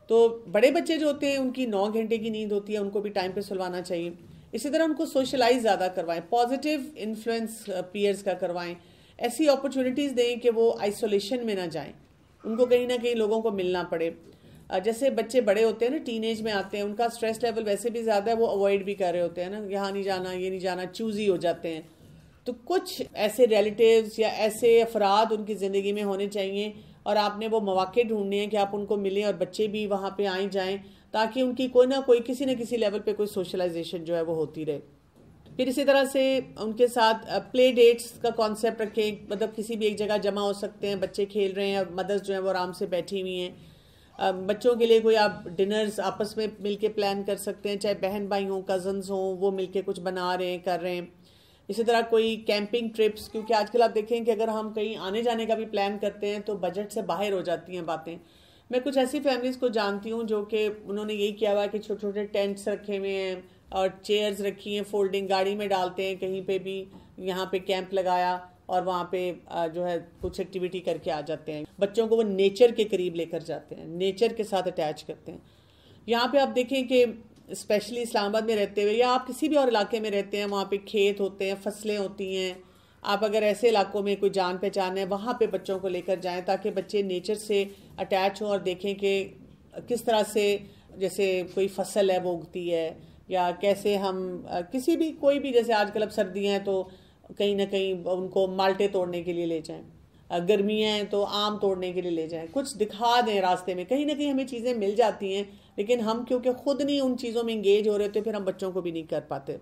تو بڑے بچے جو ہوتے ہیں ان کی 9 گھنٹے کی نیند ہوتی ہے، ان کو بھی ٹائم پہ سلوانا چاہیے. اسی طرح ان کو سوشلائز زیادہ کروائیں، پازیٹیو انفلوئنس پیئرز کا کروائیں، ایسی اپرچونٹیز دیں کہ وہ آئسولیشن میں نہ جائیں، ان کو کہیں نہ کہیں لوگوں کو ملنا پڑے. جیسے بچے بڑے ہوتے ہیں نا، ٹین ایج میں آتے ہیں، ان کا سٹریس لیول ویسے بھی زیادہ ہے، وہ اوائڈ بھی کر رہے ہوتے ہیں نا، یہاں نہیں جانا، یہ نہیں جانا، چوزی ہو جاتے ہیں. تو کچھ ایسے ریلیٹیوز یا ایسے افراد ان کی زندگی میں ہونے چاہیے، اور آپ نے وہ مواقع ڈھونڈنے ہیں کہ آپ ان کو ملیں اور بچے بھی وہاں پہ آئیں جائیں، تاکہ ان کی کوئی نہ کوئی کسی نہ کسی لیول پہ کوئی سوشلائزیشن جو ہے وہ ہوتی رہے. پھر اسی طرح سے ان کے ساتھ پلے ڈیٹس کا کانسیپٹ رکھیں، مطلب کسی بھی ایک جگہ جمع ہو سکتے ہیں، بچے کھیل رہے ہیں اور مدرس جو ہیں وہ آرام سے بیٹھی ہوئی ہیں. بچوں کے لیے کوئی آپ ڈنرز آپس میں مل کے پلان کر سکتے ہیں، چاہے بہن بھائی ہوں، کزنز ہوں، وہ مل کے کچھ بنا رہے ہیں، کر رہے ہیں. اسی طرح کوئی کیمپنگ ٹرپس، کیونکہ آج کل آپ دیکھیں کہ اگر ہم کہیں آنے جانے کا بھی پلان کرتے ہیں تو بجٹ سے باہر ہو جاتی ہیں باتیں. میں کچھ ایسی فیملیز کو جانتی ہوں جو کہ انہوں نے یہی کیا ہوا ہے کہ چھوٹے چھوٹے ٹینٹس رکھے ہوئے ہیں اور چیئرز رکھی ہیں، فولڈنگ گاڑی میں ڈالتے ہیں کہیں پہ بھی، یہاں پہ کیمپ لگایا اور وہاں پہ جو ہے کچھ ایکٹیویٹی کر کے آ جاتے ہیں. بچوں کو وہ نیچر کے قریب لے کر جاتے ہیں، نیچر کے ساتھ اٹیچ کرتے ہیں. یہاں پہ آپ دیکھیں کہ اسپیشلی اسلام آباد میں رہتے ہوئے یا آپ کسی بھی اور علاقے میں رہتے ہیں، وہاں پہ کھیت ہوتے ہیں، فصلیں ہوتی ہیں. آپ اگر ایسے علاقوں میں کوئی جان پہچان ہے، وہاں پہ بچوں کو لے کر جائیں تاکہ بچے نیچر سے اٹیچ ہوں اور دیکھیں کہ کس طرح سے جیسے کوئی فصل ہے وہ اگتی ہے، یا کیسے ہم کسی بھی کوئی بھی، جیسے آج کل اب سردیاں ہیں تو کہیں نہ کہیں ان کو مالٹے توڑنے کے لیے لے جائیں، گرمیاں ہیں تو آم توڑنے کے لیے لے جائیں، کچھ دکھا دیں راستے میں. کہیں نہ کہیں ہمیں چیزیں مل جاتی ہیں، لیکن ہم کیونکہ خود نہیں ان چیزوں میں انگیج ہو رہے تو پھر ہم بچوں کو بھی نہیں کر پاتے.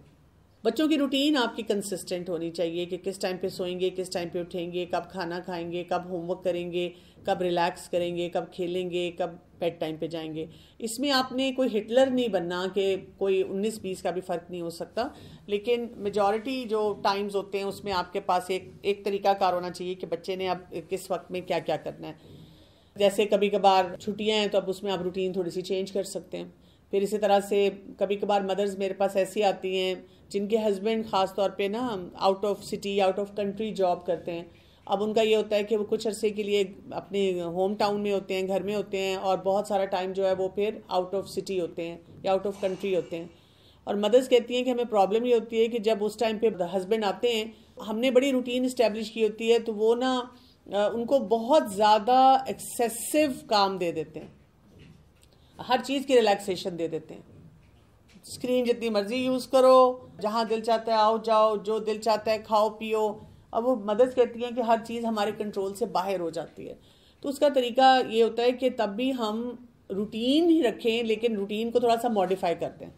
بچوں کی روٹین آپ کی کنسسٹنٹ ہونی چاہیے کہ کس ٹائم پہ سوئیں گے، کس ٹائم پہ اٹھیں گے، کب کھانا کھائیں گے، کب ہوم ورک کریں گے، کب ریلیکس کریں گے، کب کھیلیں گے، کب بیڈ ٹائم پہ جائیں گے. اس میں آپ نے کوئی ہٹلر نہیں بننا کہ کوئی 19-20 کا بھی فرق نہیں ہو سکتا، لیکن میجورٹی جو ٹائمز ہوتے ہیں اس میں آپ کے پاس ایک طریقہ کار ہونا چاہیے کہ بچے نے اب کس وقت میں کیا کیا کرنا ہے. جیسے کبھی کبھار چھٹیاں ہیں تو اب اس میں آپ روٹین تھوڑی سی چینج کر سکتے ہیں. پھر اسی طرح سے کبھی کبھار مدرز میرے پاس ایسی آتی ہیں جن کے ہسبینڈ خاص طور پہ نا out of city, out of country job کرتے ہیں. اب ان کا یہ ہوتا ہے کہ وہ کچھ عرصے کے لیے اپنے ہوم ٹاؤن میں ہوتے ہیں، گھر میں ہوتے ہیں، اور بہت سارا ٹائم جو ہے وہ پھر آؤٹ آف سٹی ہوتے ہیں یا آؤٹ آف کنٹری ہوتے ہیں. اور مدرز کہتی ہیں کہ ہمیں پرابلم یہ ہوتی ہے کہ جب اس ٹائم پہ ہسبینڈ آتے ہیں، ہم نے بڑی روٹین اسٹیبلش کی ہوتی ہے، تو وہ نا ان کو بہت زیادہ ایکسیسو کام دے دیتے ہیں، ہر چیز کی ریلیکسیشن دے دیتے ہیں. اسکرین جتنی مرضی یوز کرو، جہاں دل چاہتا ہے آؤ جاؤ، جو دل چاہتا ہے کھاؤ پیو. اب وہ مدرس کہتی ہیں کہ ہر چیز ہمارے کنٹرول سے باہر ہو جاتی ہے. تو اس کا طریقہ یہ ہوتا ہے کہ تب بھی ہم روٹین ہی رکھیں، لیکن روٹین کو تھوڑا سا ماڈیفائی کرتے ہیں،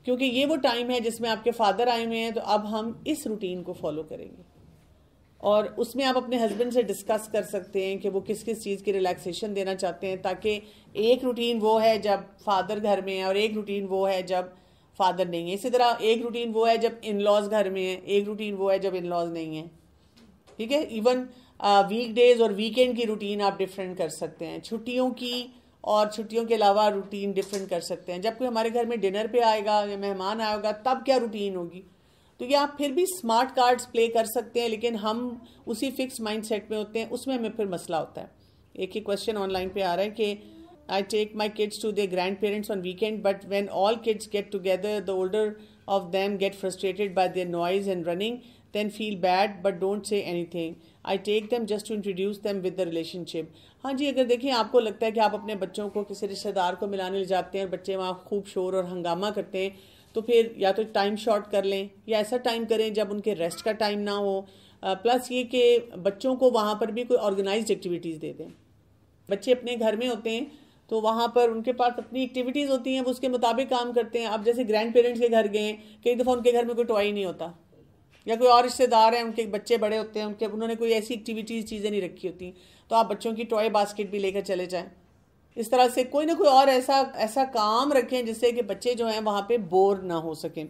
کیونکہ یہ وہ ٹائم ہے جس میں آپ کے فادر آئے ہوئے ہیں، تو اب ہم اس روٹین کو فالو کریں گے. اور اس میں آپ اپنے ہسبینڈ سے ڈسکس کر سکتے ہیں کہ وہ کس کس چیز کی ریلیکسیشن دینا چاہتے ہیں، تاکہ ایک روٹین وہ ہے جب فادر گھر میں ہے اور ایک روٹین وہ ہے جب فادر نہیں ہے. اسی طرح ایک روٹین وہ ہے جب ان لاز گھر میں ہیں، ایک روٹین وہ ہے جب ان لاز نہیں ہیں. ٹھیک ہے، ایون ویک ڈیز اور ویکینڈ کی روٹین آپ ڈفرینٹ کر سکتے ہیں، چھٹیوں کی اور چھٹیوں کے علاوہ روٹین ڈفرینٹ کر سکتے ہیں. جب کوئی ہمارے گھر میں ڈنر پہ آئے گا یا مہمان آئے گا تب کیا روٹین ہوگی. تو یہ آپ پھر بھی اسمارٹ کارڈز پلے کر سکتے ہیں، لیکن ہم اسی فکس مائنڈ سیٹ میں ہوتے ہیں، اس میں ہمیں پھر مسئلہ ہوتا ہے. ایک ہی کوشچن آن لائن پہ آ رہا ہے کہ I take my kids to their grandparents on weekend, but when all kids get together, the older of them get frustrated by their noise and running, then feel bad but don't say anything. I take them just to introduce them with the relationship. ہاں جی، اگر دیکھیں آپ کو لگتا ہے کہ آپ اپنے بچوں کو کسی رشتہ دار کو ملانے لے جاتے ہیں اور بچے وہاں خوب شور اور ہنگامہ کرتے ہیں، تو پھر یا تو ٹائم شارٹ کر لیں یا ایسا ٹائم کریں جب ان کے ریسٹ کا ٹائم نہ ہو. پلس یہ کہ بچوں کو وہاں پر بھی کوئی آرگنائزڈ ایکٹیویٹیز دے دیں. بچے اپنے گھر میں ہوتے ہیں تو وہاں پر ان کے پاس اپنی ایکٹیویٹیز ہوتی ہیں، وہ اس کے مطابق کام کرتے ہیں. اب جیسے گرینڈ پیرنٹس کے گھر گئے، کئی دفعہ ان کے گھر میں کوئی ٹوائے نہیں ہوتا، یا کوئی اور رشتے دار ہیں ان کے بچے بڑے ہوتے ہیں، انہوں نے کوئی ایسی ایکٹیویٹیز چیزیں نہیں رکھی ہوتی، تو آپ بچوں کی ٹوائے باسکٹ بھی لے کر چلے جائیں. اس طرح سے کوئی نہ کوئی اور ایسا کام رکھیں جس سے کہ بچے جو ہیں وہاں پہ بور نہ ہو سکیں.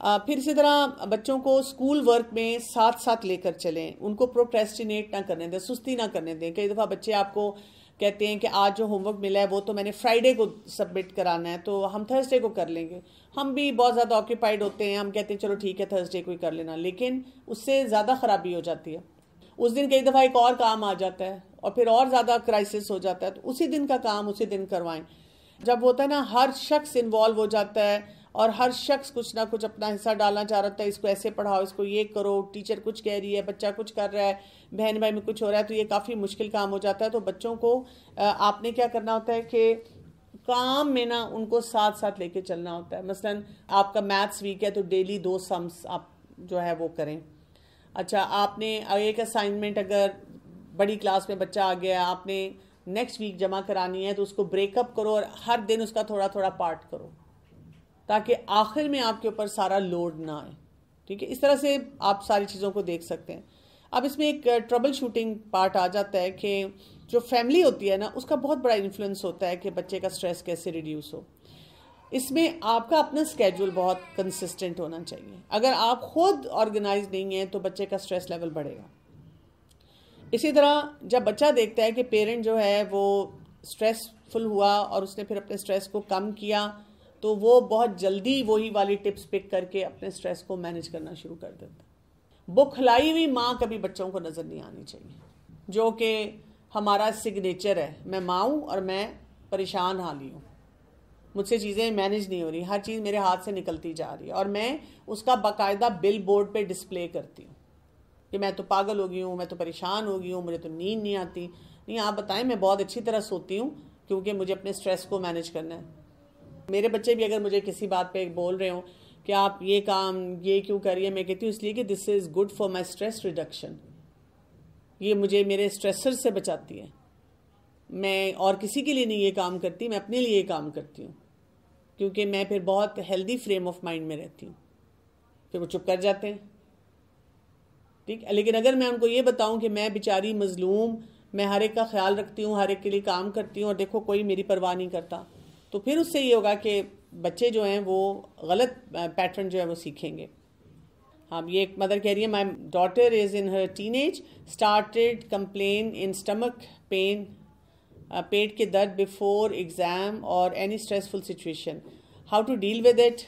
پھر اسی طرح بچوں کو اسکول ورک میں ساتھ ساتھ لے کر چلیں، ان کو پروکریسٹینیٹ نہ کرنے دیں، سستی نہ کرنے دیں. کئی دفعہ بچے آپ کو کہتے ہیں کہ آج جو ہوم ورک ملا ہے وہ تو میں نے فرائیڈے کو سبمٹ کرانا ہے، تو ہم تھرسڈے کو کر لیں گے. ہم بھی بہت زیادہ آکیوپائڈ ہوتے ہیں، ہم کہتے ہیں چلو ٹھیک ہے تھرسڈے کو ہی کر لینا، لیکن اس سے زیادہ خرابی ہو جاتی ہے. اس دن کئی دفعہ ایک اور کام آ جاتا ہے، اور پھر اور زیادہ کرائسس ہو جاتا ہے، تو اسی دن کا کام اسی دن کروائیں. جب ہوتا ہے نا ہر شخص انوالو ہو جاتا ہے اور ہر شخص کچھ نہ کچھ اپنا حصہ ڈالنا چاہ رہا ہے، اس کو ایسے پڑھاؤ، اس کو یہ کرو، ٹیچر کچھ کہہ رہی ہے، بچہ کچھ کر رہا ہے، بہن بھائی میں کچھ ہو رہا ہے، تو یہ کافی مشکل کام ہو جاتا ہے. تو بچوں کو آپ نے کیا کرنا ہوتا ہے کہ کام میں نا ان کو ساتھ ساتھ لے کے چلنا ہوتا ہے. مثلا آپ کا میتھس ویک ہے تو ڈیلی 2 سمس آپ جو ہے وہ کریں. اچھا آپ نے ایک اسائنمنٹ اگر بڑی کلاس میں بچہ آ گیا، آپ نے نیکسٹ ویک جمع کرانی ہے تو اس کو بریک اپ کرو اور ہر دن اس کا تھوڑا تھوڑا پارٹ کرو تاکہ آخر میں آپ کے اوپر سارا لوڈ نہ آئے. ٹھیک ہے، اس طرح سے آپ ساری چیزوں کو دیکھ سکتے ہیں. اب اس میں ایک ٹربل شوٹنگ پارٹ آ جاتا ہے کہ جو فیملی ہوتی ہے نا اس کا بہت بڑا انفلوئنس ہوتا ہے کہ بچے کا سٹریس کیسے ریڈیوس ہو. اس میں آپ کا اپنا سکیجول بہت کنسسٹنٹ ہونا چاہیے. اگر آپ خود آرگنائز نہیں ہیں تو بچے کا سٹریس لیول بڑھے گا. اسی طرح جب بچہ دیکھتا ہے کہ پیرنٹ جو ہے وہ سٹریس فل ہوا اور اس نے پھر اپنے سٹریس کو کم کیا تو وہ بہت جلدی وہی والی ٹپس پک کر کے اپنے سٹریس کو مینج کرنا شروع کر دیتا. بکھلائی ہوئی ماں کبھی بچوں کو نظر نہیں آنی چاہیے، جو کہ ہمارا سگنیچر ہے. میں ماں ہوں اور میں پریشان حالی ہوں، مجھ سے چیزیں مینج نہیں ہو رہی، ہر چیز میرے ہاتھ سے نکلتی جا رہی ہے، اور میں اس کا باقاعدہ بل بورڈ پہ ڈسپلے کرتی ہوں کہ میں تو پاگل ہو گئی ہوں، میں تو پریشان ہو گئی ہوں، مجھے تو نیند نہیں آتی. نہیں، آپ بتائیں، میں بہت اچھی طرح سوتی ہوں کیونکہ مجھے اپنے سٹریس کو مینج کرنا ہے. میرے بچے بھی اگر مجھے کسی بات پہ بول رہے ہوں کہ آپ یہ کام یہ کیوں کر رہی ہے، میں کہتی ہوں اس لیے کہ this is good for my stress reduction. یہ مجھے میرے اسٹریسر سے بچاتی ہے. میں اور کسی کے لیے نہیں یہ کام کرتی، میں اپنے لیے یہ کام کرتی ہوں کیونکہ میں پھر بہت ہیلدی فریم آف مائنڈ میں رہتی ہوں. پھر وہ چپ کر جاتے ہیں. ٹھیک ہے، لیکن اگر میں ان کو یہ بتاؤں کہ میں بیچاری مظلوم، میں ہر ایک کا خیال رکھتی ہوں، ہر ایک کے لیے کام کرتی ہوں اور دیکھو کوئی میری پرواہ نہیں کرتا، تو پھر اس سے یہ ہوگا کہ بچے جو ہیں وہ غلط پیٹرن جو ہے وہ سیکھیں گے. ہاں، یہ ایک مدر کہہ رہی ہے my daughter is in her teenage started complain in stomach pain, پیٹ کے درد بفور ایگزام اور any stressful situation, how to deal with it.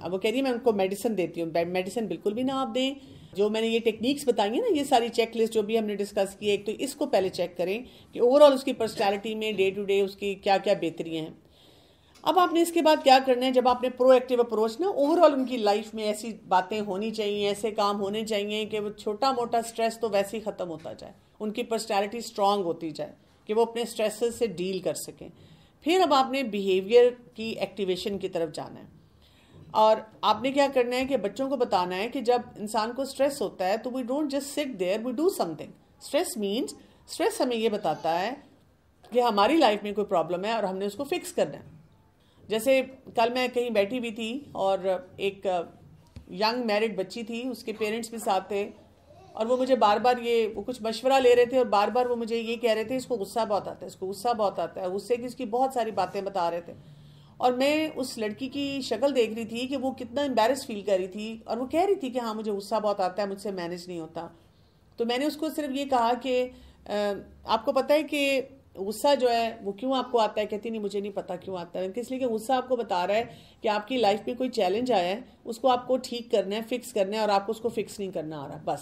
وہ کہہ رہی ہے میں ان کو میڈیسن دیتی ہوں. میڈیسن بالکل بھی نہ آپ دیں. جو میں نے یہ ٹیکنیکس بتائی ہیں نا، یہ ساری چیک لسٹ جو بھی ہم نے ڈسکس کی ہے، ایک تو اس کو پہلے چیک کریں کہ اوور آل اس کی پرسنالٹی میں ڈے ٹو ڈے اس کی کیا کیا بہتریاں ہیں. اب آپ نے اس کے بعد کیا کرنا ہے، جب آپ نے پرو ایکٹیو اپروچ نا اوور آل ان کی لائف میں ایسی باتیں ہونی چاہیے، ایسے کام ہونے چاہیے کہ وہ چھوٹا موٹا سٹریس تو ویسے ہی ختم ہوتا جائے، ان کی پرسنالٹی اسٹرانگ ہوتی جائے کہ وہ اپنے سٹریسز سے ڈیل کر سکیں. پھر اب آپ نے بیہیویئر کی ایکٹیویشن کی طرف جانا ہے، اور آپ نے کیا کرنا ہے کہ بچوں کو بتانا ہے کہ جب انسان کو سٹریس ہوتا ہے تو we don't just sit there, we do something. Stress means, stress ہمیں یہ بتاتا ہے کہ ہماری لائف میں کوئی پرابلم ہے اور ہم نے اس کو فکس کرنا ہے. جیسے کل میں کہیں بیٹھی ہوئی تھی اور ایک ینگ میرڈ بچی تھی، اس کے پیرنٹس بھی ساتھ تھے، اور وہ مجھے بار بار وہ کچھ مشورہ لے رہے تھے اور بار بار وہ مجھے یہ کہہ رہے تھے اس کو غصہ بہت آتا ہے، اس کو غصہ بہت آتا ہے، غصے کی اس کی بہت ساری باتیں بتا رہے تھے. اور میں اس لڑکی کی شکل دیکھ رہی تھی کہ وہ کتنا امبیرس فیل کر رہی تھی، اور وہ کہہ رہی تھی کہ ہاں مجھے غصہ بہت آتا ہے، مجھ سے مینج نہیں ہوتا. تو میں نے اس کو صرف یہ کہا کہ آپ کو پتہ ہے کہ غصہ جو ہے وہ کیوں آپ کو آتا ہے؟ کہتی نہیں مجھے نہیں پتا کیوں آتا ہے. اس لیے کہ غصہ آپ کو بتا رہا ہے کہ آپ کی لائف میں کوئی چیلنج آیا ہے، اس کو آپ کو ٹھیک کرنا ہے، فکس کرنا ہے، اور آپ کو اس کو فکس نہیں کرنا آ رہا بس.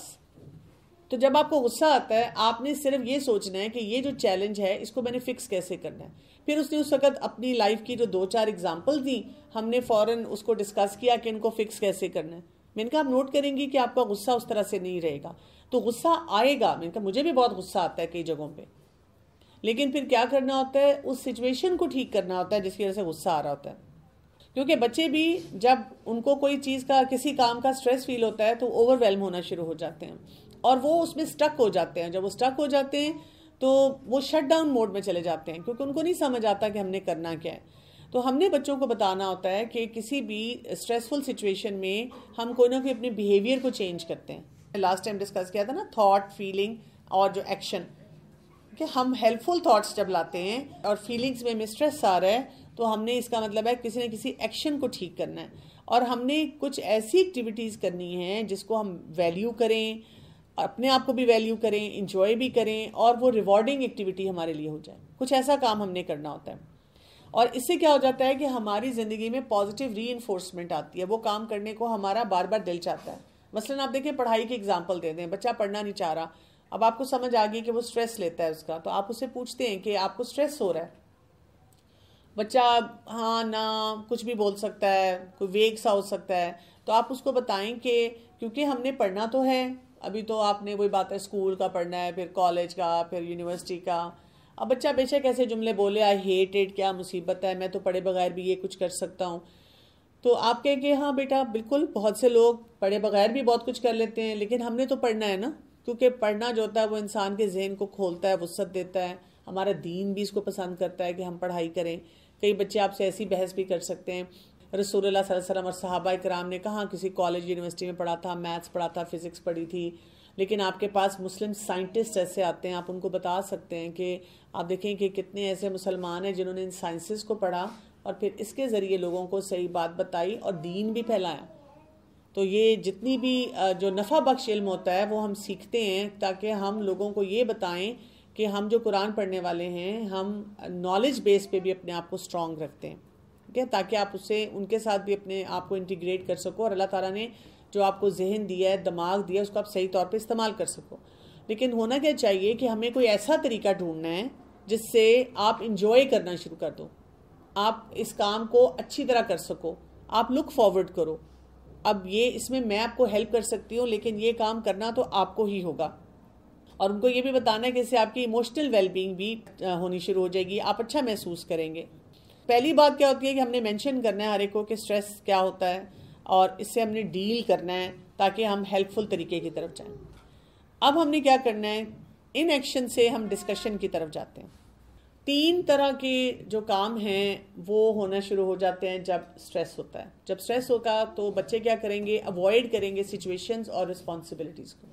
تو جب آپ کو غصہ آتا ہے آپ نے صرف یہ سوچنا ہے کہ یہ جو چیلنج ہے اس کو میں نے فکس کیسے کرنا ہے. پھر اس نے اس وقت اپنی لائف کی جو 2-4 ایگزامپل دیں، ہم نے فوراً اس کو ڈسکس کیا کہ ان کو فکس کیسے کرنا ہے. میں نے کہا آپ نوٹ کریں گی کہ آپ کا غصہ اس طرح سے نہیں رہے گا. تو غصہ آئے گا، میں نے کہا مجھے بھی بہت غصہ آتا ہے کئی جگہوں پہ، لیکن پھر کیا کرنا ہوتا ہے، اس سچویشن کو ٹھیک کرنا ہوتا ہے جس کی وجہ سے غصہ آ رہا ہوتا ہے. کیونکہ بچے بھی جب ان کو کوئی چیز کا، کسی کام کا سٹریس فیل ہوتا ہے تو اوور ویلم ہونا شروع ہو جاتے ہیں اور وہ اس میں سٹک ہو جاتے ہیں. جب وہ سٹک ہو جاتے ہیں تو وہ شٹ ڈاؤن موڈ میں چلے جاتے ہیں کیونکہ ان کو نہیں سمجھ آتا کہ ہم نے کرنا کیا ہے. تو ہم نے بچوں کو بتانا ہوتا ہے کہ کسی بھی اسٹریسفل سچویشن میں ہم کوئی نہ کوئی اپنے بیہیویئر کو چینج کرتے ہیں. لاسٹ ٹائم ڈسکس کیا تھا نا، تھاٹ، فیلنگ اور جو ایکشن، کہ ہم ہیلپ فل تھاٹس جب لاتے ہیں اور فیلنگز میں اسٹریس آ رہا ہے تو ہم نے اس کا مطلب ہے کسی نہ کسی ایکشن کو ٹھیک کرنا ہے، اور ہم نے کچھ ایسی ایکٹیویٹیز کرنی ہیں جس کو ہم ویلیو کریں، اپنے آپ کو بھی ویلیو کریں، انجوائے بھی کریں، اور وہ ریوارڈنگ ایکٹیویٹی ہمارے لیے ہو جائے. کچھ ایسا کام ہم نے کرنا ہوتا ہے، اور اس سے کیا ہو جاتا ہے کہ ہماری زندگی میں پازیٹیو ری انفورسمنٹ آتی ہے. وہ کام کرنے کو ہمارا بار بار دل چاہتا ہے. مثلاً آپ دیکھیں، پڑھائی کی اگزامپل دے دیں، بچہ پڑھنا نہیں چاہ رہا، اب آپ کو سمجھ آ گئی کہ وہ سٹریس لیتا ہے اس کا، تو آپ اسے پوچھتے ہیں کہ آپ کو سٹریس ہو رہا ہے. بچہ ہاں نہ کچھ بھی بول سکتا ہے، کوئی ویگ سا ہو سکتا ہے، تو آپ اس کو بتائیں کہ کیونکہ ہم نے پڑھنا تو ہے، ابھی تو آپ نے وہی بات ہے اسکول کا پڑھنا ہے، پھر کالج کا، پھر یونیورسٹی کا. اب بچہ بے شک ایسے جملے بولے آئی ہیٹ اٹ، کیا مصیبت ہے، میں تو پڑھے بغیر بھی یہ کچھ کر سکتا ہوں. تو آپ کہیں کہ ہاں بیٹا بالکل، بہت سے لوگ پڑھے بغیر بھی بہت کچھ کر لیتے ہیں، لیکن ہم نے تو پڑھنا ہے نا، کیونکہ پڑھنا جو ہوتا ہے وہ انسان کے ذہن کو کھولتا ہے، وسعت دیتا ہے. ہمارا دین بھی اس کو پسند کرتا ہے کہ ہم پڑھائی کریں. کئی بچے آپ سے ایسی بحث بھی کر سکتے ہیں. رسول اللہ صلی اللہ علیہ وسلم اور صحابہ کرام نے کہاں کسی کالج یونیورسٹی میں پڑھا تھا، میتھس پڑھا تھا، فزکس پڑھی تھی، لیکن آپ کے پاس مسلم سائنٹسٹ ایسے آتے ہیں، آپ ان کو بتا سکتے ہیں کہ آپ دیکھیں کہ کتنے ایسے مسلمان ہیں جنہوں نے ان سائنسز کو پڑھا اور پھر اس کے ذریعے لوگوں کو صحیح بات بتائی اور دین بھی پھیلایا. تو یہ جتنی بھی جو نفع بخش علم ہوتا ہے وہ ہم سیکھتے ہیں تاکہ ہم لوگوں کو یہ بتائیں کہ ہم جو قرآن پڑھنے والے ہیں ہم نالج بیس پہ بھی اپنے آپ کو سٹرونگ رکھتے ہیں، ٹھیک ہے، تاکہ آپ اسے ان کے ساتھ بھی اپنے آپ کو انٹیگریٹ کر سکو اور اللہ تعالیٰ نے جو آپ کو ذہن دیا ہے، دماغ دیا ہے، اس کو آپ صحیح طور پہ استعمال کر سکو. لیکن ہونا کیا چاہیے کہ ہمیں کوئی ایسا طریقہ ڈھونڈنا ہے جس سے آپ انجوائے کرنا شروع کر دو، آپ اس کام کو اچھی طرح کر سکو، آپ لک فارورڈ کرو. اب یہ اس میں آپ کو ہیلپ کر سکتی ہوں، لیکن یہ کام کرنا تو آپ کو ہی ہوگا. اور ان کو یہ بھی بتانا ہے کہ اس سے آپ کی ایموشنل ویل بینگ بھی ہونی شروع ہو جائے گی، آپ اچھا محسوس کریں گے. پہلی بات کیا ہوتی ہے کہ ہم نے مینشن کرنا ہے ہر ایک کو کہ سٹریس کیا ہوتا ہے اور اس سے ہم نے ڈیل کرنا ہے تاکہ ہم ہیلپ فل طریقے کی طرف جائیں. اب ہم نے کیا کرنا ہے، ان ایکشن سے ہم ڈسکشن کی طرف جاتے ہیں. 3 طرح کے جو کام ہیں وہ ہونا شروع ہو جاتے ہیں جب سٹریس ہوتا ہے. جب سٹریس ہوگا تو بچے کیا کریں گے، اوائڈ کریں گے سچویشنز اور رسپانسبلٹیز کو،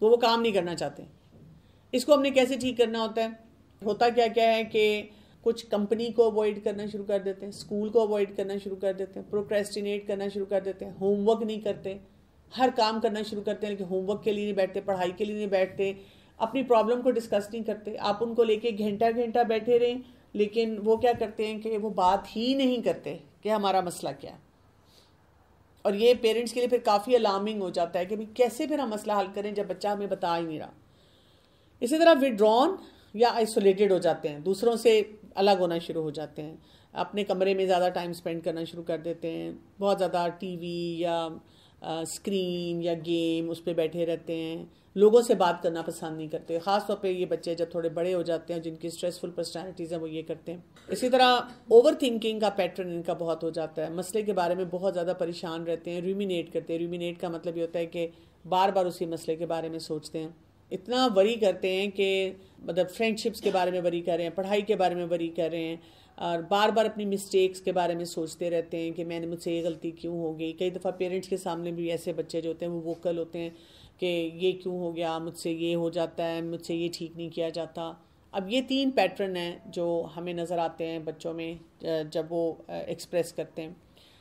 وہ کام نہیں کرنا چاہتے. اس کو ہم نے کیسے ٹھیک کرنا ہوتا ہے، ہوتا کیا ہے کہ کچھ کمپنی کو اوائڈ کرنا شروع کر دیتے ہیں، اسکول کو اوائڈ کرنا شروع کر دیتے ہیں، پروکریسٹینیٹ کرنا شروع کر دیتے ہیں، ہوم ورک نہیں کرتے، ہر کام کرنا شروع کرتے ہیں لیکن ہوم ورک کے لیے نہیں بیٹھتے، پڑھائی کے لیے نہیں بیٹھتے، اپنی پرابلم کو ڈسکس نہیں کرتے. آپ ان کو لے کے گھنٹہ بیٹھے رہیں لیکن وہ کیا کرتے ہیں کہ وہ بات ہی نہیں کرتے کہ ہمارا مسئلہ کیا ہے. اور یہ پیرنٹس کے لیے پھر کافی الارمنگ ہو جاتا ہے کہ کیسے پھر ہم مسئلہ حل کریں جب بچہ ہمیں بتا ہی نہیں رہا. اسی طرح وڈرون یا آئسولیٹڈ ہو جاتے ہیں، دوسروں سے الگ ہونا شروع ہو جاتے ہیں، اپنے کمرے میں زیادہ ٹائم سپینڈ کرنا شروع کر دیتے ہیں، بہت زیادہ ٹی وی یا اسکرین یا گیم اس پہ بیٹھے رہتے ہیں، لوگوں سے بات کرنا پسند نہیں کرتے. خاص طور پہ یہ بچے جب تھوڑے بڑے ہو جاتے ہیں جن کی اسٹریسفل پرسنالٹیز ہیں وہ یہ کرتے ہیں. اسی طرح اوور تھنکنگ کا پیٹرن ان کا بہت ہو جاتا ہے، مسئلے کے بارے میں بہت زیادہ پریشان رہتے ہیں، ریومینیٹ کرتے ہیں. ریومینیٹ کا مطلب یہ ہوتا ہے کہ بار بار اسی مسئلے کے بارے میں سوچتے ہیں، اتنا وری کرتے ہیں کہ مطلب فرینڈ شپس کے بارے میں وری کر رہے ہیں، پڑھائی کے بارے میں وری کر رہے ہیں، اور بار بار اپنی مسٹیکس کے بارے میں سوچتے رہتے ہیں کہ مجھ سے یہ غلطی کیوں ہو گئی. کئی دفعہ پیرنٹس کے سامنے بھی ایسے بچے جو ہوتے ہیں وہ ووکل ہوتے ہیں کہ یہ کیوں ہو گیا، مجھ سے یہ ہو جاتا ہے، مجھ سے یہ ٹھیک نہیں کیا جاتا. اب یہ 3 پیٹرن ہیں جو ہمیں نظر آتے ہیں بچوں میں جب وہ ایکسپریس کرتے ہیں.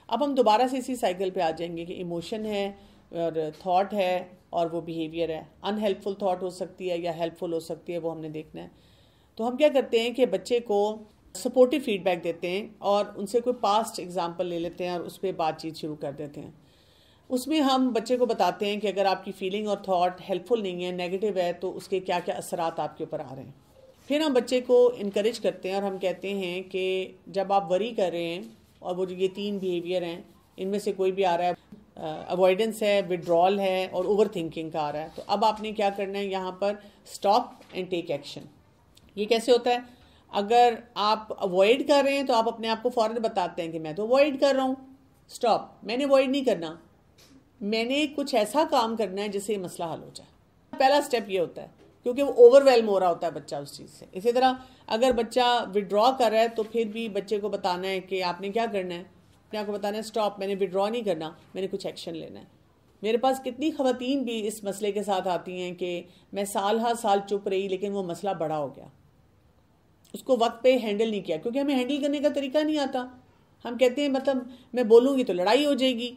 اب ہم دوبارہ سے اسی سائیکل پہ آ جائیں گے کہ ایموشن ہے اور تھاٹ ہے اور وہ بیہیویئر ہے. ان ہیلپ فل تھاٹ ہو سکتی ہے یا ہیلپ فل ہو سکتی ہے، وہ ہم نے دیکھنا ہے. تو ہم کیا کرتے ہیں کہ بچے کو سپورٹیو فیڈ بیک دیتے ہیں اور ان سے کوئی پاسٹ ایگزامپل لے لیتے ہیں اور اس پہ بات چیت شروع کر دیتے ہیں. اس میں ہم بچے کو بتاتے ہیں کہ اگر آپ کی فیلنگ اور تھاٹ ہیلپ فل نہیں ہے، نیگیٹو ہے، تو اس کے کیا کیا اثرات آپ کے اوپر آ رہے ہیں. پھر ہم بچے کو انکریج کرتے ہیں اور ہم کہتے ہیں کہ جب آپ وری کر رہے ہیں اور وہ جو یہ 3 بیہیویئر ہیں ان میں سے کوئی بھی آ رہا ہے، اوائڈنس ہے، وڈرال ہے اور اوور تھنکنگ کا آ رہا ہے، تو اب آپ نے کیا کرنا ہے یہاں پر اسٹاپ اینڈ ٹیک ایکشن. یہ کیسے ہوتا ہے، اگر آپ اوائڈ کر رہے ہیں تو آپ اپنے آپ کو فوراً بتاتے ہیں کہ میں تو اوائڈ کر رہا ہوں، اسٹاپ، میں نے اوائڈ نہیں کرنا، میں نے کچھ ایسا کام کرنا ہے جس سے یہ مسئلہ حل ہو جائے. پہلا سٹیپ یہ ہوتا ہے کیونکہ وہ اوور ویلم ہو رہا ہوتا ہے بچہ اس چیز سے. اسی طرح اگر بچہ وڈرا کر رہا ہے تو پھر بھی بچے کو بتانا ہے کہ آپ نے کیا کرنا ہے، اپنے آپ کو بتانا ہے اسٹاپ، میں نے وڈرا نہیں کرنا، میں نے کچھ ایکشن لینا ہے. میرے پاس کتنی خواتین بھی اس مسئلے کے ساتھ آتی ہیں کہ میں سال ہر سال چپ رہی لیکن وہ مسئلہ بڑا ہو گیا، اس کو وقت پہ ہینڈل نہیں کیا، کیونکہ ہمیں ہینڈل کرنے کا طریقہ نہیں آتا. ہم کہتے ہیں مطلب میں بولوں گی تو لڑائی ہو جائے گی.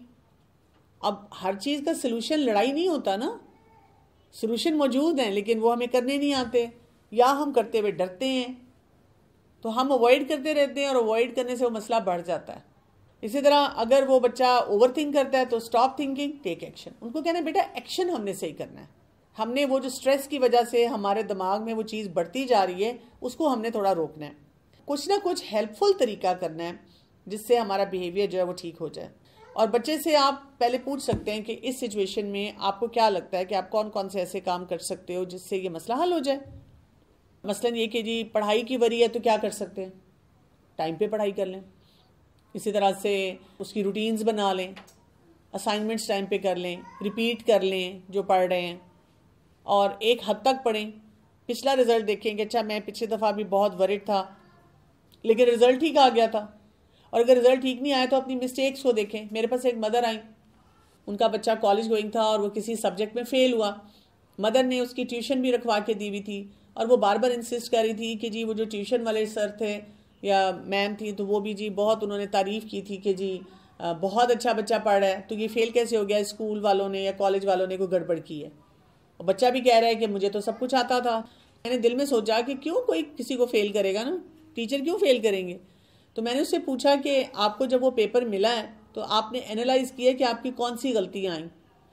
اب ہر چیز کا سلوشن لڑائی نہیں ہوتا نا، سلوشن موجود ہیں لیکن وہ ہمیں کرنے نہیں آتے یا ہم کرتے ہوئے ڈرتے ہیں، تو ہم اوائڈ کرتے رہتے ہیں اور اوائڈ کرنے سے وہ مسئلہ بڑھ جاتا ہے. اسی طرح اگر وہ بچہ اوور تھنک کرتا ہے تو اسٹاپ تھنکنگ، ٹیک ایکشن. ان کو کہنا ہے بیٹا ایکشن ہم نے صحیح کرنا ہے، ہم نے وہ جو سٹریس کی وجہ سے ہمارے دماغ میں وہ چیز بڑھتی جا رہی ہے اس کو ہم نے تھوڑا روکنا ہے، کچھ نہ کچھ ہیلپ فل طریقہ کرنا ہے جس سے ہمارا بیہیویئر جو ہے وہ ٹھیک ہو جائے. اور بچے سے آپ پہلے پوچھ سکتے ہیں کہ اس سچویشن میں آپ کو کیا لگتا ہے کہ آپ کون کون سے ایسے کام کر سکتے ہو جس سے یہ مسئلہ حل ہو جائے. مثلاً یہ کہ جی پڑھائی کی وری ہے تو کیا کر سکتے ہیں، ٹائم پہ پڑھائی کر لیں. اسی طرح سے اس کی روٹینز بنا لیں، اسائنمنٹس ٹائم پہ کر لیں، ریپیٹ کر لیں جو پڑھ رہے ہیں، اور ایک حد تک پڑھیں. پچھلا رزلٹ دیکھیں کہ اچھا میں پچھلی دفعہ بھی بہت ورڈ تھا لیکن رزلٹ ٹھیک آ گیا تھا، اور اگر رزلٹ ٹھیک نہیں آیا تو اپنی مسٹیکس کو دیکھیں. میرے پاس ایک مدر آئیں، ان کا بچہ کالج گوئنگ تھا اور وہ کسی سبجیکٹ میں فیل ہوا. مدر نے اس کی ٹیوشن بھی رکھوا کے دی ہوئی تھی، اور وہ بار بار انسسٹ کر رہی تھی کہ جی وہ جو ٹیوشن والے سر تھے یا میم تھی تو وہ بھی جی بہت انہوں نے تعریف کی تھی کہ جی بہت اچھا بچہ پڑھ رہا ہے، تو یہ فیل کیسے ہو گیا، اسکول والوں نے یا کالج والوں نے کوئی گڑبڑ کی ہے. اور بچہ بھی کہہ رہا ہے کہ مجھے تو سب کچھ آتا تھا. میں نے دل میں سوچا کہ کیوں کوئی کسی کو فیل کرے گا نا، ٹیچر کیوں فیل کریں گے. تو میں نے اس سے پوچھا کہ آپ کو جب وہ پیپر ملا ہے تو آپ نے اینالائز کیا کہ آپ کی کون سی غلطیاں آئیں.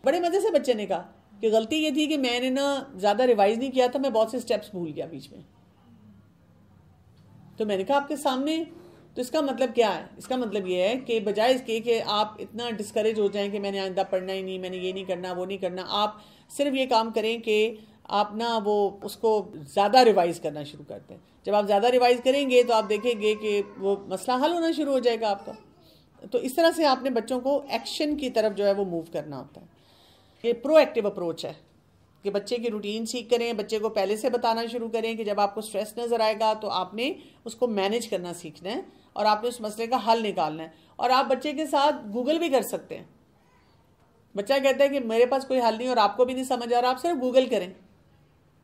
بڑے مزے سے بچے نے کہا کہ غلطی یہ تھی کہ میں نے نا زیادہ ریوائز نہیں کیا تھا، میں بہت سے سٹیپس بھول گیا بیچ میں. تو میں نے کہا آپ کے سامنے، تو اس کا مطلب کیا ہے؟ اس کا مطلب یہ ہے کہ بجائے اس کے کہ آپ اتنا ڈسکریج ہو جائیں کہ میں نے آئندہ پڑھنا ہی نہیں، میں نے یہ نہیں کرنا وہ نہیں کرنا، آپ صرف یہ کام کریں کہ آپ نا وہ اس کو زیادہ ریوائز کرنا شروع کرتے ہیں. جب آپ زیادہ ریوائز کریں گے تو آپ دیکھیں گے کہ وہ مسئلہ حل ہونا شروع ہو جائے گا آپ کا. تو اس طرح سے آپ نے بچوں کو ایکشن کی طرف جو ہے وہ موو کرنا ہوتا ہے. یہ پرو ایکٹیو اپروچ ہے کہ بچے کی روٹین سیکھ کریں، بچے کو پہلے سے بتانا شروع کریں کہ جب آپ کو سٹریس نظر آئے گا تو آپ نے اس کو مینیج کرنا سیکھنا ہے اور آپ نے اس مسئلے کا حل نکالنا ہے. اور آپ بچے کے ساتھ گوگل بھی کر سکتے ہیں. بچہ کہتا ہے کہ میرے پاس کوئی حل نہیں اور آپ کو بھی نہیں سمجھ آ رہا، آپ صرف گوگل کریں،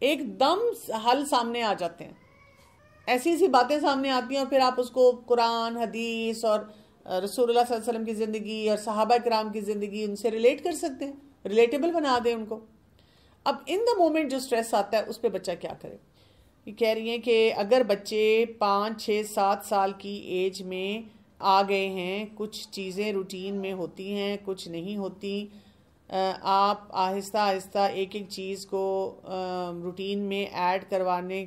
ایک دم حل سامنے آ جاتے ہیں. ایسی ایسی باتیں سامنے آتی ہیں اور پھر آپ اس کو قرآن، حدیث اور رسول اللہ صلی اللہ علیہ وسلم کی زندگی اور صحابہ کرام کی زندگی ان سے ریلیٹ کر سکتے ہیں، ریلیٹیبل بنا دیں ان کو. اب ان دا مومنٹ جو سٹریس آتا ہے اس پہ بچہ کیا کرے. یہ کہہ رہی ہیں کہ اگر بچے 5 6 7 سال کی ایج میں آ گئے ہیں، کچھ چیزیں روٹین میں ہوتی ہیں کچھ نہیں ہوتی، آپ آہستہ آہستہ ایک ایک چیز کو روٹین میں ایڈ کروانے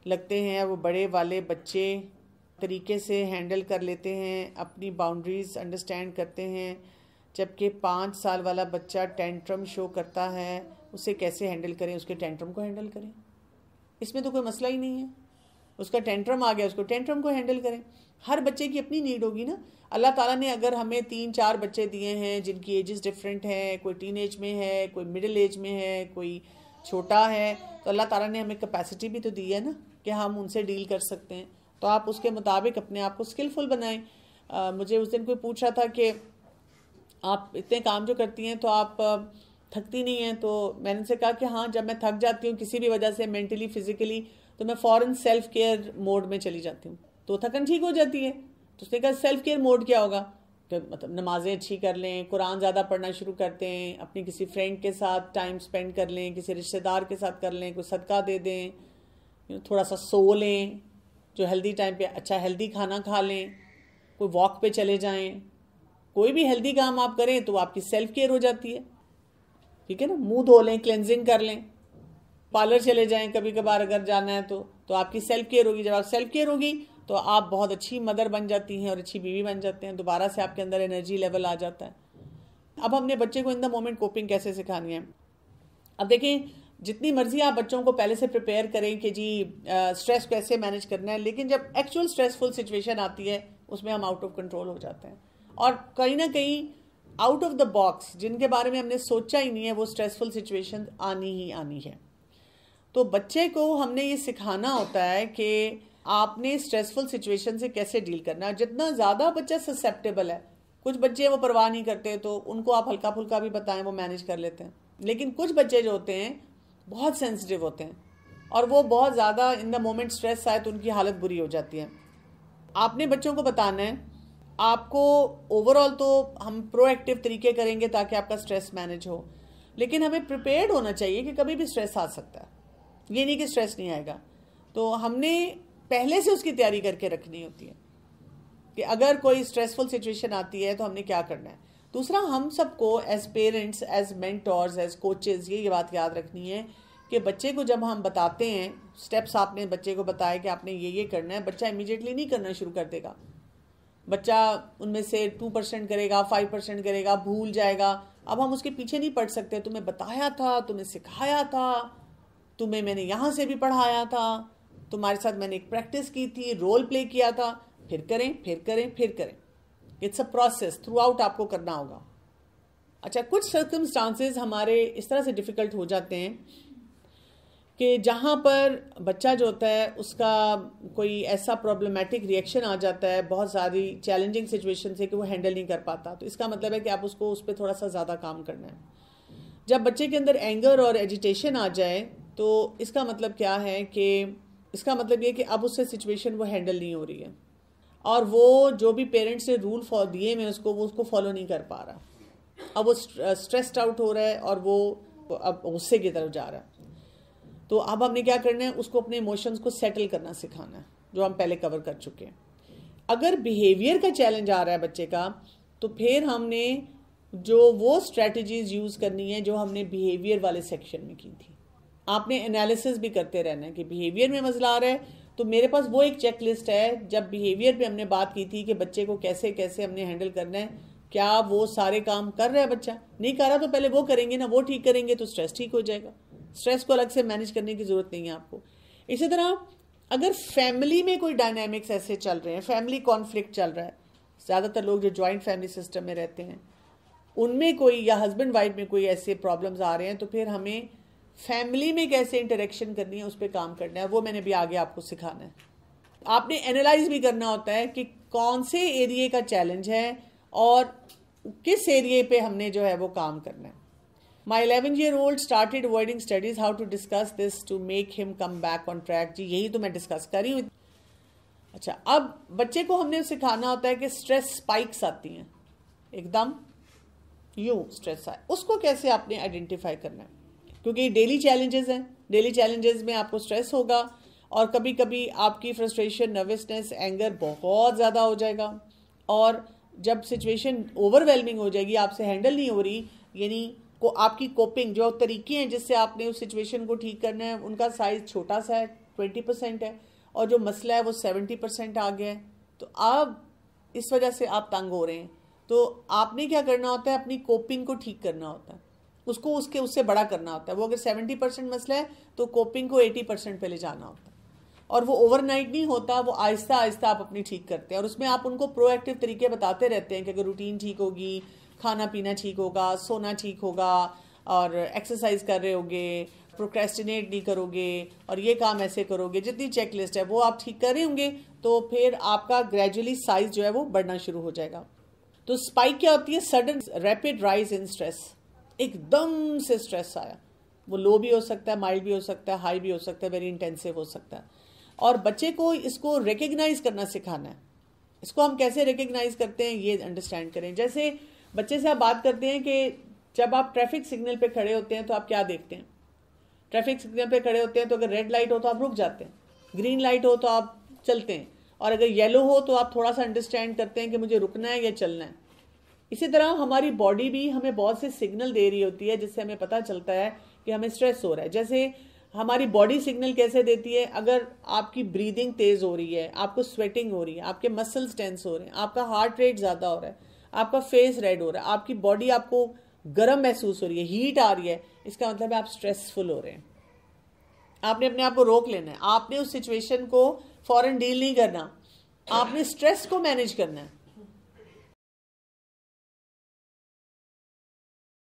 لگتے ہیں، وہ بڑے والے بچے طریقے سے ہینڈل کر لیتے ہیں، اپنی باؤنڈریز انڈرسٹینڈ کرتے ہیں، جبکہ 5 سال والا بچہ ٹینٹرم شو کرتا ہے، اسے کیسے ہینڈل کریں، اس کے ٹینٹرم کو ہینڈل کریں. اس میں تو کوئی مسئلہ ہی نہیں ہے، اس کا ٹینٹرم آ گیا، اس کو ٹینٹرم کو ہینڈل کریں. ہر بچے کی اپنی نیڈ ہوگی نا. اللہ تعالیٰ نے اگر ہمیں 3 4 بچے دیے ہیں جن کی ایجز ڈفرینٹ ہیں، کوئی ٹین ایج میں ہے، کوئی مڈل ایج میں ہے، کوئی چھوٹا ہے، تو اللہ تعالیٰ نے ہمیں کیپیسٹی بھی تو دی ہے نا کہ ہم ان سے ڈیل کر سکتے ہیں. تو آپ اس کے مطابق اپنے آپ کو اسکلفل بنائیں. مجھے اس دن کوئی پوچھ رہا تھا کہ آپ اتنے کام جو کرتی ہیں تو آپ تھکتی نہیں ہیں، تو میں نے ان سے کہا کہ ہاں جب میں تھک جاتی ہوں کسی بھی وجہ سے، مینٹلی فزیکلی، تو میں فوراً سیلف کیئر موڈ میں چلی جاتی ہوں تو تھکن ٹھیک ہو جاتی ہے. تو اس نے کہا سیلف کیئر موڈ کیا ہوگا کہ مطلب نمازیں اچھی کر لیں، قرآن زیادہ پڑھنا شروع کرتے ہیں، اپنی کسی فرینڈ کے ساتھ ٹائم سپینڈ کر لیں، کسی رشتہ دار کے ساتھ کر لیں، کوئی صدقہ دے دیں، تھوڑا سا سو لیں، جو ہیلدی ٹائم پہ اچھا ہیلدی کھانا کھا لیں، کوئی واک پہ چلے جائیں. کوئی بھی ہیلدی کام آپ کریں تو آپ کی سیلف کیئر ہو جاتی ہے. ٹھیک ہے نا، منہ دھو لیں، کلینزنگ کر لیں، پارلر چلے جائیں کبھی کبھار اگر جانا ہے تو آپ کی سیلف کیئر ہوگی. جب آپ سیلف کیئر ہوگی تو آپ بہت اچھی مدر بن جاتی ہیں اور اچھی بیوی بن جاتے ہیں، دوبارہ سے آپ کے اندر انرجی لیول آ جاتا ہے. اب ہم نے بچے کو ان دا مومنٹ کوپنگ کیسے سکھانی ہے. اب دیکھیں جتنی مرضی آپ بچوں کو پہلے سے پریپیئر کریں کہ جی سٹریس کیسے مینیج کرنا ہے، لیکن جب ایکچوئل سٹریسفل سچویشن آتی ہے اس میں ہم آؤٹ آف کنٹرول ہو جاتے ہیں. اور کہیں نہ کہیں آؤٹ آف دا باکس جن کے بارے میں ہم نے سوچا ہی نہیں ہے وہ سٹریسفل سچویشن آنی ہی آنی ہے. تو بچے کو ہم نے یہ سکھانا ہوتا ہے کہ آپ نے سٹریسفل سچویشن سے کیسے ڈیل کرنا ہے. جتنا زیادہ بچہ سسیپٹیبل ہے، کچھ بچے وہ پرواہ نہیں کرتے تو ان کو آپ ہلکا پھلکا بھی بتائیں وہ مینیج کر لیتے ہیں، لیکن کچھ بچے جو ہوتے ہیں بہت سینسٹیو ہوتے ہیں اور وہ بہت زیادہ ان دا مومنٹ سٹریس آئے تو ان کی حالت بری ہو جاتی ہے. آپ نے بچوں کو بتانا ہے، آپ کو اوور آل تو ہم پرو ایکٹیو طریقے کریں گے تاکہ آپ کا سٹریس مینیج ہو، لیکن ہمیں پریپیئرڈ ہونا چاہیے کہ کبھی بھی سٹریس آ سکتا ہے، یہ نہیں کہ سٹریس نہیں آئے گا. تو ہم نے پہلے سے اس کی تیاری کر کے رکھنی ہوتی ہے کہ اگر کوئی سٹریسفل سچویشن آتی ہے تو ہم نے کیا کرنا ہے. دوسرا، ہم سب کو as parents, as mentors, as coaches یہ بات یاد رکھنی ہے کہ بچے کو جب ہم بتاتے ہیں سٹیپس، آپ نے بچے کو بتایا کہ آپ نے یہ کرنا ہے، بچہ امیجیٹلی نہیں کرنا شروع کر دے گا. بچہ ان میں سے 2% کرے گا، 5% کرے گا، بھول جائے گا. اب ہم اس کے پیچھے نہیں پڑ سکتے. تمہیں بتایا تھا، تمہیں سکھایا تھا، تمہیں میں نے یہاں سے بھی پڑھایا تھا، تمہارے ساتھ میں نے ایک پریکٹس کی تھی، رول پلے کیا تھا. پھر کریں پھر کریں پھر کریں. It's a process, throughout آپ کو کرنا ہوگا. اچھا، کچھ سرکمسٹانسز ہمارے اس طرح سے ڈیفیکلٹ ہو جاتے ہیں کہ جہاں پر بچہ جو ہوتا ہے اس کا کوئی ایسا پرابلمیٹک ریئیکشن آ جاتا ہے، بہت ساری چیلنجنگ سچویشن سے، کہ وہ ہینڈل نہیں کر پاتا. تو اس کا مطلب ہے کہ آپ اس پہ تھوڑا سا زیادہ کام کرنا ہے. جب بچے کے اندر اینگر اور ایجیٹیشن آ جائے تو اس کا مطلب کیا ہے کہ اس کا مطلب یہ کہ اب اس سے سچویشن وہ ہینڈل نہیں ہو رہی ہے، اور وہ جو بھی پیرنٹس نے رول دیے میں وہ اس کو فالو نہیں کر پا رہا. اب وہ اسٹریسڈ آؤٹ ہو رہا ہے اور وہ اب غصے کی طرف جا رہا ہے. تو اب ہم نے کیا کرنا ہے، اس کو اپنے ایموشنز کو سیٹل کرنا سکھانا ہے، جو ہم پہلے کور کر چکے ہیں. اگر بیہیویئر کا چیلنج آ رہا ہے بچے کا، تو پھر ہم نے جو وہ اسٹریٹجیز یوز کرنی ہے جو ہم نے بیہیویئر والے سیکشن میں کی تھی. آپ نے انالیسس بھی کرتے رہنا ہے کہ بیہیویئر میں مسئلہ آ رہا ہے. تو میرے پاس وہ ایک چیک لسٹ ہے، جب بیہیویئر پہ ہم نے بات کی تھی کہ بچے کو کیسے کیسے ہم نے ہینڈل کرنا ہے. کیا وہ سارے کام کر رہا ہے بچہ؟ نہیں کر رہا تو پہلے وہ کریں گے نا، وہ ٹھیک کریں گے تو سٹریس ٹھیک ہو جائے گا. سٹریس کو الگ سے مینج کرنے کی ضرورت نہیں ہے آپ کو. اسی طرح اگر فیملی میں کوئی ڈائنامکس ایسے چل رہے ہیں، فیملی کانفلکٹ چل رہا ہے، زیادہ تر لوگ جو جوائنٹ فیملی سسٹم میں رہتے ہیں ان میں کوئی، یا ہسبینڈ وائف میں کوئی ایسے پرابلمز آ رہے ہیں، تو پھر ہمیں فیملی میں کیسے انٹریکشن کرنی ہے اس پہ کام کرنا ہے. وہ میں نے بھی آگے آپ کو سکھانا ہے. آپ نے اینالائز بھی کرنا ہوتا ہے کہ کون سے ایریے کا چیلنج ہے اور کس ایریے پہ ہم نے جو ہے وہ کام کرنا ہے. My 11-year-old started avoiding studies. How to discuss this to make him come back on track? جی یہی تو میں ڈسکس کر رہی ہوں. اچھا، اب بچے کو ہم نے سکھانا ہوتا ہے کہ سٹریس سپائکس آتی ہیں ایک دم یوں سٹریس آئے، اس کو کیسے آپ نے آئیڈینٹیفائی کرنا ہے. کیونکہ یہ ڈیلی چیلنجز ہیں، ڈیلی چیلنجز میں آپ کو سٹریس ہوگا، اور کبھی کبھی آپ کی فرسٹریشن، نروسنس، اینگر بہت زیادہ ہو جائے گا. اور جب سچویشن اوور ویلمنگ ہو جائے گی، آپ سے ہینڈل نہیں ہو رہی، یعنی آپ کی کوپنگ جو طریقے ہیں جس سے آپ نے اس سچویشن کو ٹھیک کرنا ہے، ان کا سائز چھوٹا سا ہے، 20% ہے، اور جو مسئلہ ہے وہ 70% آ گیا ہے. تو آپ اس وجہ سے آپ تنگ ہو رہے ہیں. تو آپ نے کیا کرنا ہوتا ہے، اپنی کوپنگ کو ٹھیک کرنا ہوتا ہے، اس کو اس سے بڑا کرنا ہوتا ہے. وہ اگر 70% مسئلہ ہے تو کوپنگ کو 80% پہ لے جانا ہوتا ہے. اور وہ اوور نائٹ نہیں ہوتا، وہ آہستہ آہستہ آپ اپنی ٹھیک کرتے ہیں. اور اس میں آپ ان کو پرو ایکٹیو طریقے بتاتے رہتے ہیں کہ اگر روٹین ٹھیک ہوگی، کھانا پینا ٹھیک ہوگا، سونا ٹھیک ہوگا، اور ایکسرسائز کر رہے ہوگے، پروکریسٹینیٹ نہیں کرو گے، اور یہ کام ایسے کرو گے، جتنی چیک لسٹ ہے وہ آپ ٹھیک کر رہے ہوں گے، تو پھر آپ کا گریجولی سائز جو ہے وہ بڑھنا شروع ہو جائے گا. تو اسپائک کیا ہوتی ہے؟ Sudden rapid rise in stress. ایک دم سے اسٹریس آیا، وہ لو بھی ہو سکتا ہے، مائلڈ بھی ہو سکتا ہے، ہائی بھی ہو سکتا ہے، ویری انٹینسو ہو سکتا ہے. اور بچے کو اس کو ریکگنائز کرنا سکھانا ہے. اس کو ہم کیسے ریکگنائز کرتے ہیں یہ انڈرسٹینڈ کریں. جیسے بچے سے آپ بات کرتے ہیں کہ جب آپ ٹریفک سگنل پہ کھڑے ہوتے ہیں تو آپ کیا دیکھتے ہیں؟ ٹریفک سگنل پہ کھڑے ہوتے ہیں تو اگر ریڈ لائٹ ہو تو آپ رک جاتے ہیں، گرین لائٹ ہو تو آپ چلتے ہیں، اور اگر یلو ہو تو آپ تھوڑا سا انڈرسٹینڈ کرتے ہیں کہ مجھے رکنا ہے یا چلنا ہے. اسی طرح ہماری باڈی بھی ہمیں بہت سے سگنل دے رہی ہوتی ہے جس سے ہمیں پتہ چلتا ہے کہ ہمیں اسٹریس ہو رہا ہے. جیسے ہماری باڈی سگنل کیسے دیتی ہے؟ اگر آپ کی بریدنگ تیز ہو رہی ہے، آپ کو سویٹنگ ہو رہی ہے، آپ کے مسلز ٹینس ہو رہے ہیں، آپ کا ہارٹ ریٹ زیادہ ہو رہا ہے، آپ کا فیس ریڈ ہو رہا ہے، آپ کی باڈی آپ کو گرم محسوس ہو رہی ہے، ہیٹ آ رہی ہے، اس کا مطلب ہے آپ سٹریسفل ہو رہے ہیں. آپ نے اپنے آپ کو روک لینا ہے. آپ نے اس سچویشن کو فوراً ڈیل نہیں کرنا، آپ نے سٹریس کو مینیج کرنا ہے.